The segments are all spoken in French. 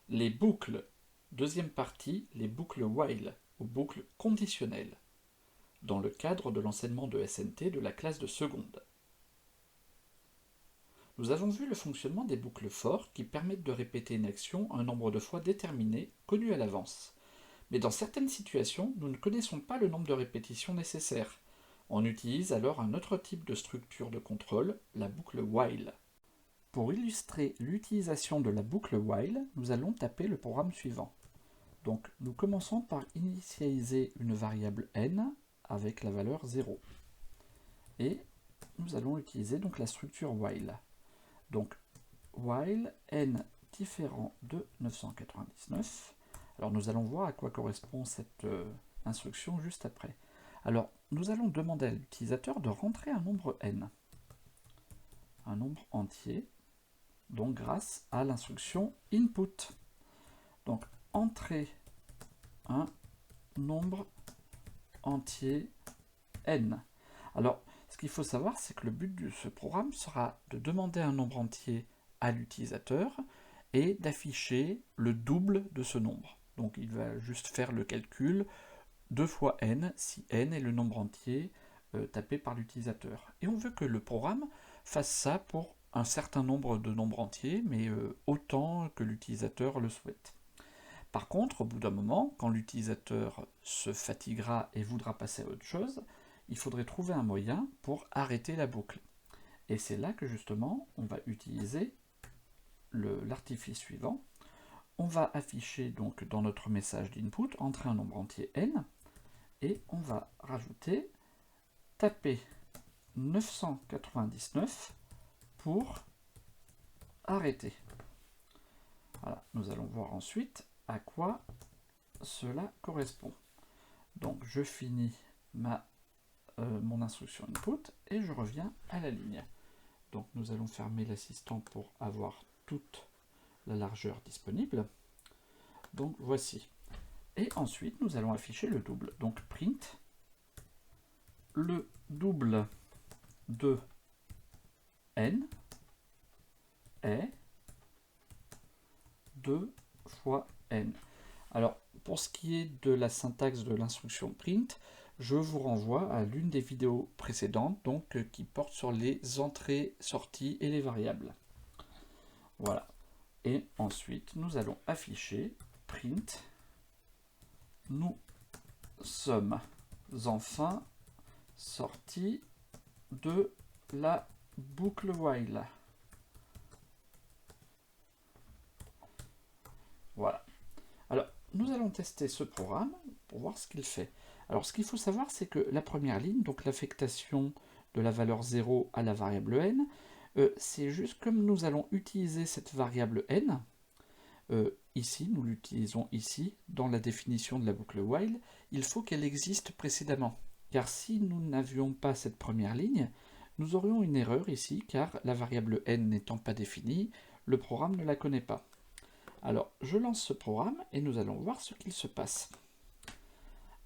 Les boucles, deuxième partie, les boucles while, ou boucles conditionnelles, dans le cadre de l'enseignement de SNT de la classe de seconde. Nous avons vu le fonctionnement des boucles for qui permettent de répéter une action un nombre de fois déterminé, connu à l'avance. Mais dans certaines situations, nous ne connaissons pas le nombre de répétitions nécessaires. On utilise alors un autre type de structure de contrôle, la boucle while. Pour illustrer l'utilisation de la boucle while, nous allons taper le programme suivant. Donc nous commençons par initialiser une variable n avec la valeur 0. Et nous allons utiliser donc la structure while. Donc while n différent de 999. Alors nous allons voir à quoi correspond cette instruction juste après. Alors nous allons demander à l'utilisateur de rentrer un nombre n, un nombre entier, donc grâce à l'instruction input. Donc entrer un nombre entier n. Alors ce qu'il faut savoir, c'est que le but de ce programme sera de demander un nombre entier à l'utilisateur et d'afficher le double de ce nombre. Donc il va juste faire le calcul 2 fois n, si n est le nombre entier tapé par l'utilisateur. Et on veut que le programme fasse ça pour un certain nombre de nombres entiers, mais autant que l'utilisateur le souhaite. Par contre, au bout d'un moment, quand l'utilisateur se fatiguera et voudra passer à autre chose, il faudrait trouver un moyen pour arrêter la boucle. Et c'est là que justement, on va utiliser l'artifice suivant. On va afficher donc dans notre message d'input, entrer un nombre entier n, et on va rajouter taper 999 pour arrêter. Voilà, nous allons voir ensuite à quoi cela correspond. Donc je finis mon instruction input et je reviens à la ligne. Donc nous allons fermer l'assistant pour avoir toute la largeur disponible. Donc voici. Et ensuite nous allons afficher le double. Donc print le double de n est 2 fois n. Alors, pour ce qui est de la syntaxe de l'instruction print, je vous renvoie à l'une des vidéos précédentes, donc qui porte sur les entrées, sorties et les variables. Voilà. Et ensuite, nous allons afficher print. Nous sommes enfin sortis de la boucle while. Voilà. Alors, nous allons tester ce programme pour voir ce qu'il fait. Alors, ce qu'il faut savoir, c'est que la première ligne, donc l'affectation de la valeur 0 à la variable n, c'est juste comme nous allons utiliser cette variable n, ici, nous l'utilisons ici, dans la définition de la boucle while, il faut qu'elle existe précédemment. Car si nous n'avions pas cette première ligne, nous aurions une erreur ici, car la variable n n'étant pas définie, le programme ne la connaît pas. Alors, je lance ce programme et nous allons voir ce qu'il se passe.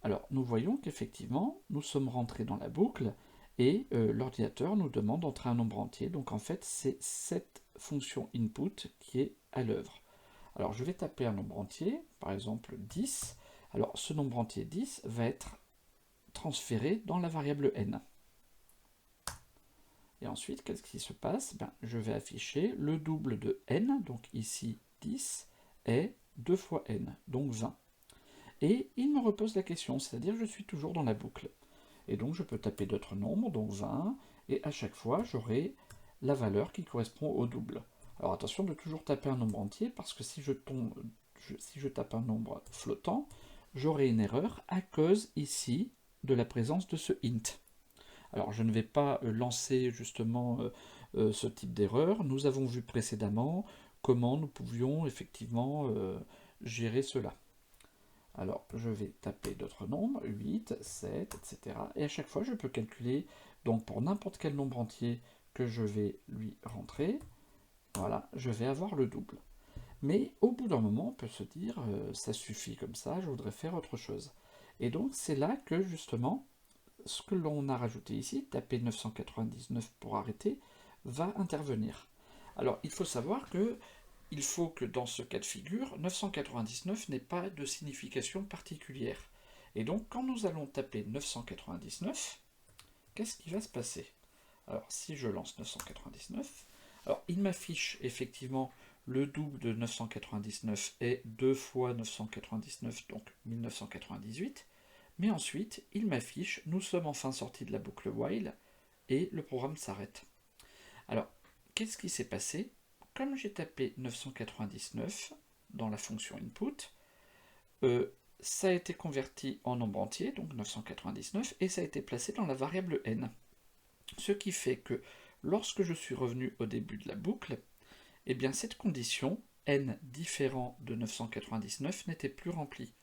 Alors, nous voyons qu'effectivement, nous sommes rentrés dans la boucle et l'ordinateur nous demande d'entrer un nombre entier. Donc, en fait, c'est cette fonction input qui est à l'œuvre. Alors, je vais taper un nombre entier, par exemple 10. Alors, ce nombre entier 10 va être transféré dans la variable n. Et ensuite, qu'est-ce qui se passe? Je vais afficher le double de n, donc ici 10, est 2 fois n, donc 20. Et il me repose la question, c'est-à-dire que je suis toujours dans la boucle. Et donc je peux taper d'autres nombres, donc 20, et à chaque fois j'aurai la valeur qui correspond au double. Alors attention de toujours taper un nombre entier, parce que si je tape un nombre flottant, j'aurai une erreur à cause ici de la présence de ce int. Alors je ne vais pas lancer justement ce type d'erreur. Nous avons vu précédemment comment nous pouvions effectivement gérer cela. Alors je vais taper d'autres nombres, 8, 7, etc. Et à chaque fois je peux calculer, donc pour n'importe quel nombre entier que je vais lui rentrer, voilà, je vais avoir le double. Mais au bout d'un moment, on peut se dire, ça suffit comme ça, je voudrais faire autre chose. Et donc c'est là que justement, ce que l'on a rajouté ici, taper 999 pour arrêter, va intervenir. Alors il faut savoir que il faut que dans ce cas de figure, 999 n'ait pas de signification particulière. Et donc, quand nous allons taper 999, qu'est-ce qui va se passer? Alors, si je lance 999, alors il m'affiche effectivement le double de 999 est 2 fois 999, donc 1998, mais ensuite, il m'affiche, nous sommes enfin sortis de la boucle while, et le programme s'arrête. Alors, qu'est-ce qui s'est passé? Comme j'ai tapé 999 dans la fonction input, ça a été converti en nombre entier, donc 999, et ça a été placé dans la variable n. Ce qui fait que lorsque je suis revenu au début de la boucle, eh bien cette condition, n différent de 999, n'était plus remplie.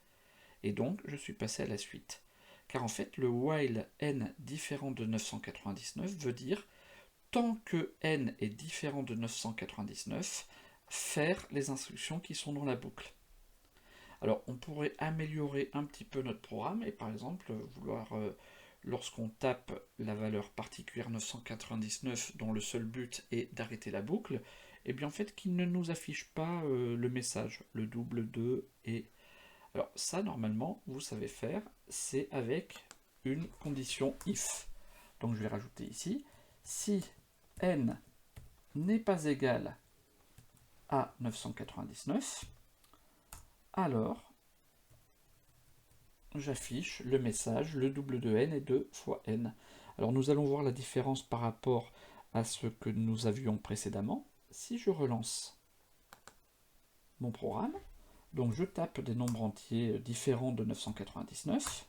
Et donc je suis passé à la suite. Car en fait, le while n différent de 999 veut dire tant que n est différent de 999, faire les instructions qui sont dans la boucle. Alors on pourrait améliorer un petit peu notre programme et par exemple vouloir, lorsqu'on tape la valeur particulière 999 dont le seul but est d'arrêter la boucle, et bien en fait qu'il ne nous affiche pas le message, le double de et... Alors ça normalement vous savez faire, c'est avec une condition if. Donc je vais rajouter ici, si n n'est pas égal à 999, alors j'affiche le message, le double de n est 2 fois n. Alors nous allons voir la différence par rapport à ce que nous avions précédemment. Si je relance mon programme, donc je tape des nombres entiers différents de 999,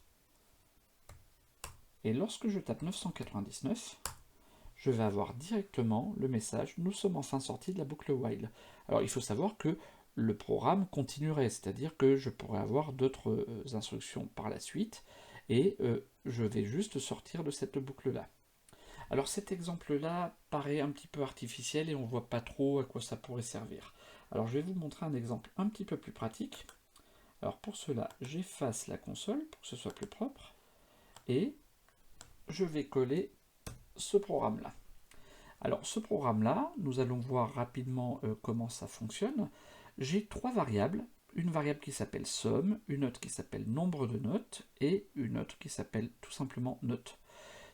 et lorsque je tape 999, je vais avoir directement le message « Nous sommes enfin sortis de la boucle while ». Alors il faut savoir que le programme continuerait, c'est-à-dire que je pourrais avoir d'autres instructions par la suite, et je vais juste sortir de cette boucle-là. Alors cet exemple-là paraît un petit peu artificiel et on ne voit pas trop à quoi ça pourrait servir. Alors je vais vous montrer un exemple un petit peu plus pratique. Alors pour cela, j'efface la console pour que ce soit plus propre, et je vais coller ce programme-là. Alors ce programme-là, nous allons voir rapidement comment ça fonctionne. J'ai trois variables, une variable qui s'appelle somme, une autre qui s'appelle nombre de notes, et une autre qui s'appelle tout simplement note.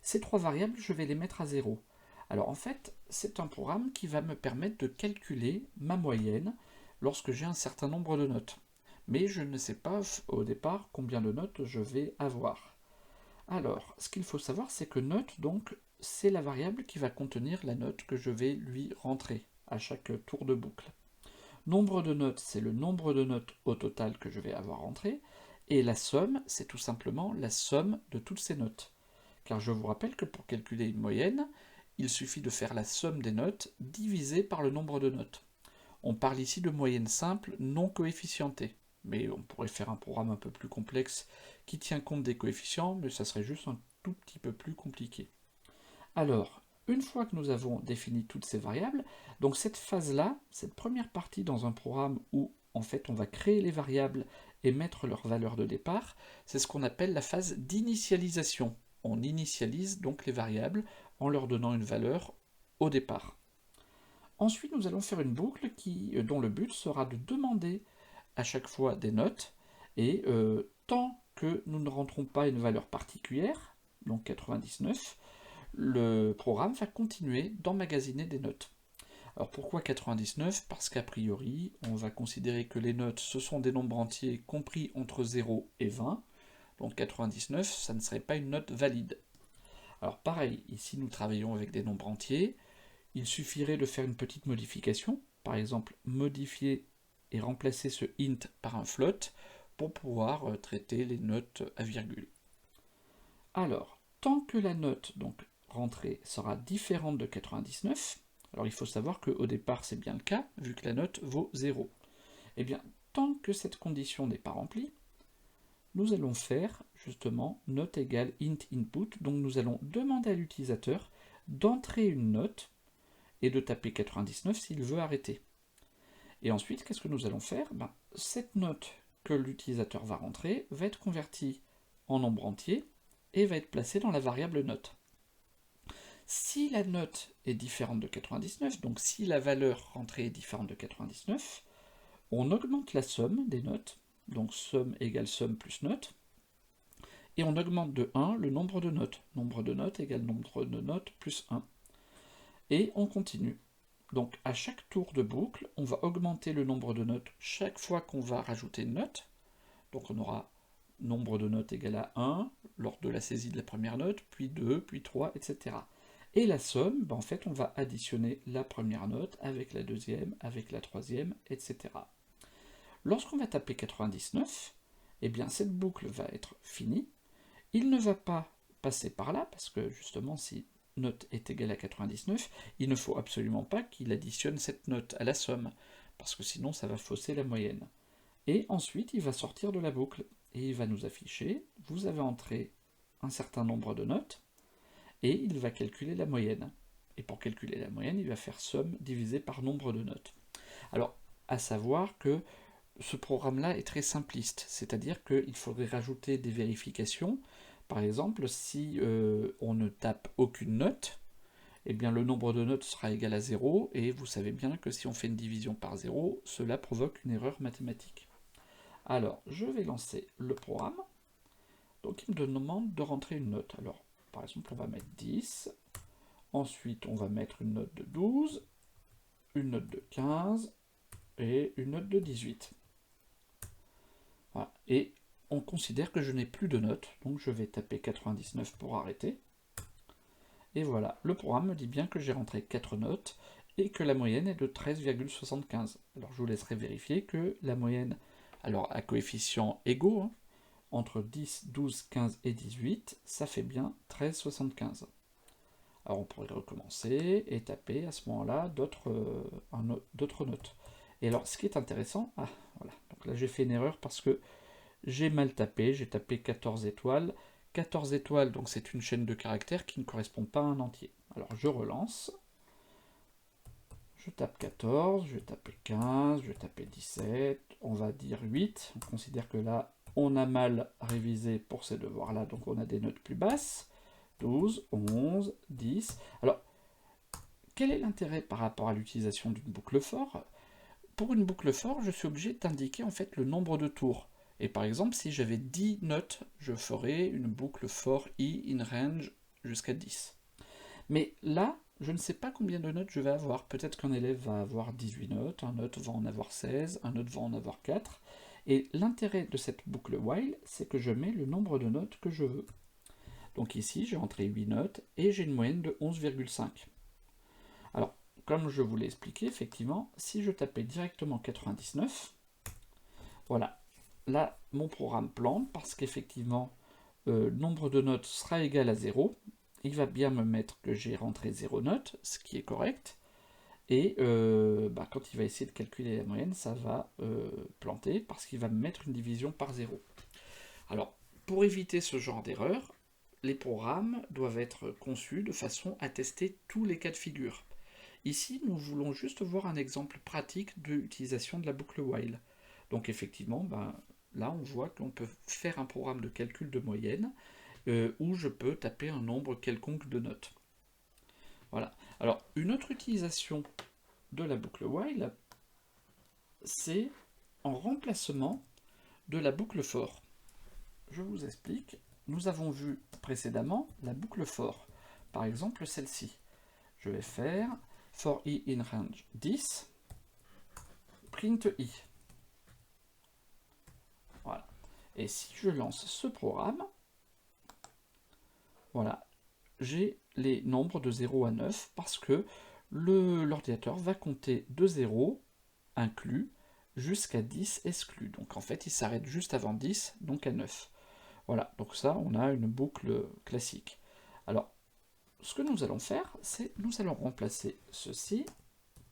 Ces trois variables, je vais les mettre à 0. Alors en fait, c'est un programme qui va me permettre de calculer ma moyenne lorsque j'ai un certain nombre de notes. Mais je ne sais pas au départ combien de notes je vais avoir. Alors, ce qu'il faut savoir, c'est que note, donc, c'est la variable qui va contenir la note que je vais lui rentrer à chaque tour de boucle. Nombre de notes, c'est le nombre de notes au total que je vais avoir rentré, et la somme, c'est tout simplement la somme de toutes ces notes. Car je vous rappelle que pour calculer une moyenne, il suffit de faire la somme des notes divisée par le nombre de notes. On parle ici de moyenne simple non coefficientée, mais on pourrait faire un programme un peu plus complexe qui tient compte des coefficients, mais ça serait juste un tout petit peu plus compliqué. Alors, une fois que nous avons défini toutes ces variables, donc cette phase-là, cette première partie dans un programme où en fait on va créer les variables et mettre leur valeur de départ, c'est ce qu'on appelle la phase d'initialisation. On initialise donc les variables en leur donnant une valeur au départ. Ensuite, nous allons faire une boucle dont le but sera de demander à chaque fois des notes, et tant que nous ne rentrons pas une valeur particulière, donc 99, le programme va continuer d'emmagasiner des notes. Alors pourquoi 99? Parce qu'a priori, on va considérer que les notes, ce sont des nombres entiers compris entre 0 et 20, donc 99, ça ne serait pas une note valide. Alors pareil, ici nous travaillons avec des nombres entiers, il suffirait de faire une petite modification, par exemple modifier et remplacer ce int par un float pour pouvoir traiter les notes à virgule. Alors, tant que la note donc rentrée sera différente de 99, alors il faut savoir qu'au départ c'est bien le cas, vu que la note vaut 0. Eh bien, tant que cette condition n'est pas remplie, nous allons faire justement note égale int input, donc nous allons demander à l'utilisateur d'entrer une note et de taper 99 s'il veut arrêter. Et ensuite, qu'est-ce que nous allons faire? Cette note que l'utilisateur va rentrer va être convertie en nombre entier et va être placée dans la variable note. Si la note est différente de 99, donc si la valeur rentrée est différente de 99, on augmente la somme des notes, donc somme égale somme plus note, et on augmente de 1 le nombre de notes. Nombre de notes égale nombre de notes plus 1. Et on continue. Donc à chaque tour de boucle, on va augmenter le nombre de notes chaque fois qu'on va rajouter une note. Donc on aura nombre de notes égal à 1 lors de la saisie de la première note, puis 2, puis 3, etc. Et la somme, en fait, on va additionner la première note avec la deuxième, avec la troisième, etc. Lorsqu'on va taper 99, eh bien cette boucle va être finie. Il ne va pas passer par là, parce que justement, si note est égale à 99, il ne faut absolument pas qu'il additionne cette note à la somme, parce que sinon ça va fausser la moyenne. Et ensuite, il va sortir de la boucle, et il va nous afficher, vous avez entré un certain nombre de notes, et il va calculer la moyenne. Et pour calculer la moyenne, il va faire somme divisé par nombre de notes. Alors, à savoir que ce programme-là est très simpliste, c'est-à-dire qu'il faudrait rajouter des vérifications. Par exemple, si on ne tape aucune note, eh bien le nombre de notes sera égal à 0, et vous savez bien que si on fait une division par 0, cela provoque une erreur mathématique. Alors, je vais lancer le programme. Donc, il me demande de rentrer une note. Alors, par exemple, on va mettre 10. Ensuite, on va mettre une note de 12, une note de 15 et une note de 18. Voilà. Et on considère que je n'ai plus de notes, donc je vais taper 99 pour arrêter. Et voilà, le programme me dit bien que j'ai rentré 4 notes et que la moyenne est de 13,75. Alors je vous laisserai vérifier que la moyenne, alors à coefficients égaux, hein, entre 10, 12, 15 et 18, ça fait bien 13,75. Alors on pourrait recommencer et taper à ce moment-là d'autres notes. Et alors ce qui est intéressant, voilà, donc là j'ai fait une erreur parce que j'ai mal tapé, j'ai tapé 14 étoiles. 14 étoiles, donc c'est une chaîne de caractères qui ne correspond pas à un entier. Alors je relance, je tape 14, je vais taper 15, je vais taper 17, on va dire 8, on considère que là on a mal révisé pour ces devoirs-là, donc on a des notes plus basses. 12, 11, 10. Alors, quel est l'intérêt par rapport à l'utilisation d'une boucle for? Pour une boucle for, je suis obligé d'indiquer en fait le nombre de tours. Et par exemple, si j'avais 10 notes, je ferais une boucle for i in range jusqu'à 10. Mais là, je ne sais pas combien de notes je vais avoir. Peut-être qu'un élève va avoir 18 notes, un autre va en avoir 16, un autre va en avoir 4. Et l'intérêt de cette boucle while, c'est que je mets le nombre de notes que je veux. Donc ici, j'ai entré 8 notes et j'ai une moyenne de 11,5. Alors, comme je vous l'ai expliqué, effectivement, si je tapais directement 99, voilà, là, mon programme plante parce qu'effectivement, le nombre de notes sera égal à 0. Il va bien me mettre que j'ai rentré 0 notes, ce qui est correct. Et quand il va essayer de calculer la moyenne, ça va planter parce qu'il va me mettre une division par 0. Alors, pour éviter ce genre d'erreur, les programmes doivent être conçus de façon à tester tous les cas de figure. Ici, nous voulons juste voir un exemple pratique de l'utilisation de la boucle while. Donc effectivement, là on voit qu'on peut faire un programme de calcul de moyenne où je peux taper un nombre quelconque de notes. Voilà. Alors, une autre utilisation de la boucle while, c'est en remplacement de la boucle for. Je vous explique. Nous avons vu précédemment la boucle for. Par exemple, celle-ci. Je vais faire for i in range 10, print i. Voilà. Et si je lance ce programme, voilà, j'ai les nombres de 0 à 9 parce que l'ordinateur va compter de 0 inclus jusqu'à 10 exclus. Donc en fait, il s'arrête juste avant 10, donc à 9. Voilà, donc ça, on a une boucle classique. Alors, ce que nous allons faire, c'est nous allons remplacer ceci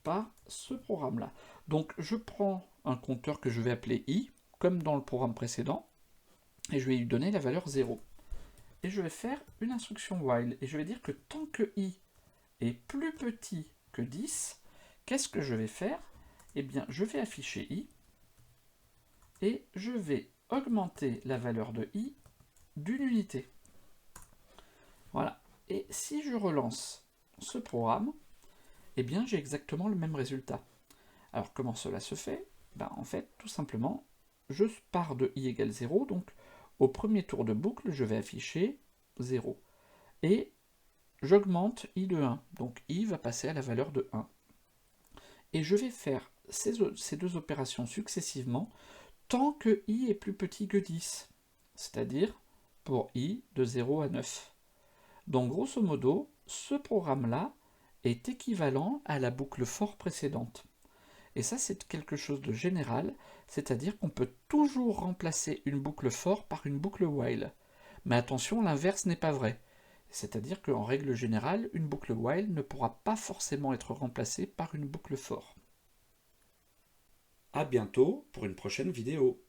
par ce programme-là. Donc, je prends un compteur que je vais appeler i, comme dans le programme précédent, et je vais lui donner la valeur 0. Et je vais faire une instruction while, et je vais dire que tant que i est plus petit que 10, qu'est-ce que je vais faire? Eh bien, je vais afficher i, et je vais augmenter la valeur de i d'une unité. Voilà. Et si je relance ce programme, eh bien j'ai exactement le même résultat. Alors comment cela se fait? En fait, tout simplement, je pars de i égale 0, donc au premier tour de boucle, je vais afficher 0. Et j'augmente i de 1, donc i va passer à la valeur de 1. Et je vais faire ces deux opérations successivement tant que i est plus petit que 10, c'est-à-dire pour i de 0 à 9. Donc grosso modo, ce programme-là est équivalent à la boucle for précédente. Et ça, c'est quelque chose de général, c'est-à-dire qu'on peut toujours remplacer une boucle for par une boucle while. Mais attention, l'inverse n'est pas vrai. C'est-à-dire qu'en règle générale, une boucle while ne pourra pas forcément être remplacée par une boucle for. A bientôt pour une prochaine vidéo.